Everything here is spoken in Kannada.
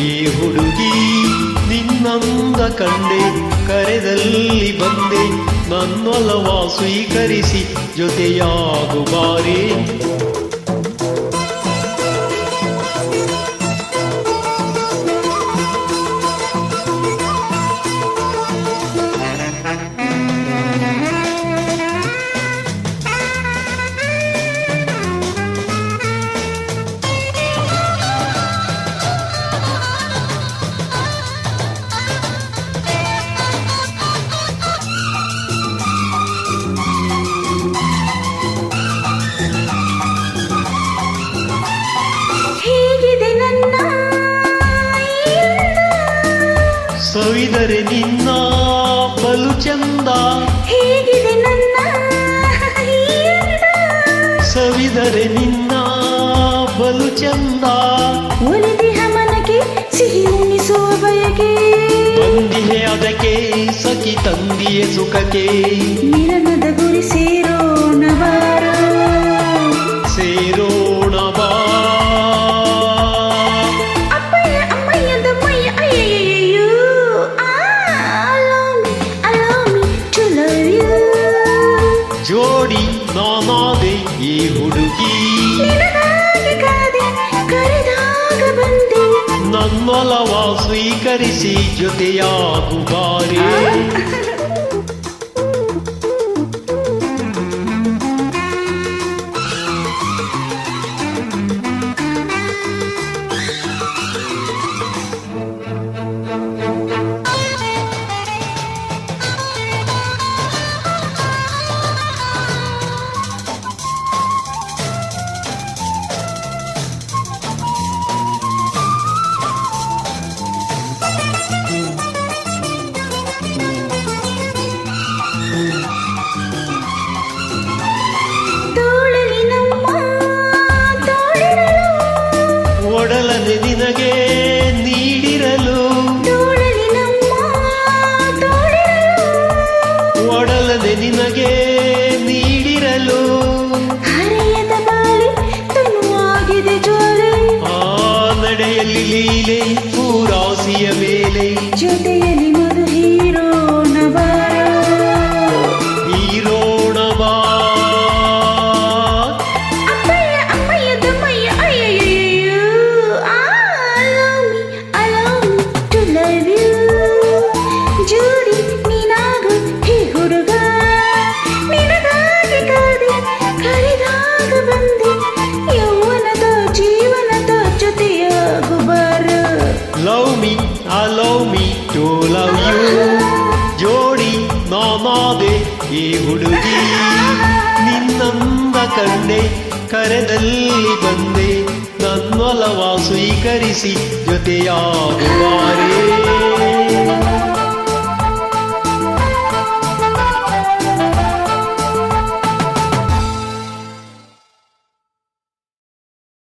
ಈ ಹುಡುಗಿ ನಿನ್ನಂದ ಕಂಡೆ ಕರೆದಲ್ಲಿ ಬಂದೆ ನನ್ನೊಲವ ಸ್ವೀಕರಿಸಿ ಜೊತೆಯಾಗುಬಾರೆ ಸವಿದರೆ ನಿನ್ನ ಬಲು ಚಂದ ಹೇಗಿದೆ ನನ್ನ ಸವಿದರೆ ನಿನ್ನ ಬಲು ಚಂದ ಒಲಿದಿಹ ಮನಕ್ಕೆ ಸಿಹಿ ಉಣಿಸುವ ಬಯಕೆ ಬಂದಿಹೆ ಅದಕ್ಕೆ ಸಖಿ ತಂದಿಯೇ ಸುಖಕ್ಕೆ ಮಿಲನದ ಗುರಿ ಸೇರೋಣ ಬಾರೋ ಸೇರೋಣ ಬಾ ಜೋಡಿ ನಾನಾದೆ ಈ ಹುಡುಗಿ ನನ್ನೊಲವ ಸ್ವೀಕರಿಸಿ ಜೊತೆಯಾಗುಬಾರೆ ಒಡಲನೆ ನಿನಗೆ ನೀಡಿರಲು ಒಡಲನೆ ನಿನಗೆ ನೀಡಿರಲು ಹರೆಯದ ಬಾಳಿ ತನುವಾಗಿದೆ ಜೋಲೆ ಆ ನಡೆಯಲ್ಲಿ ಲೀಲೆ ಪೂರಾಸಿಯ ಮೇಲೆ ಜೊತೆಯಲ್ಲಿ ಮಧು ಹೀರೋಣ ಬಾರೋ ಹೀರೋಣ ಬಾ ಜೋಡಿ ನೀನಾಗು ಹೇ ಹುಡುಗ ನಿನಗಾಗಿ ಕಾದೆ ಕರೆದಾಗ ಬಂದೆ ಯೌವನದ ಜೀವನದ ಜೊತೆಯಾಗುಬಾರ love me I love me to love you ಜೋಡಿ ನಾನಾದೆ ಈ ಹುಡುಗಿ ನಿನ್ನಂದ ಕಂಡೆ ಕರೆದಲ್ಲಿ ಬಂದೆ ನನ್ನೊಲವ ಸ್ವೀಕರಿಸಿ ಜೊತೆಯಾಗುವಾರೆ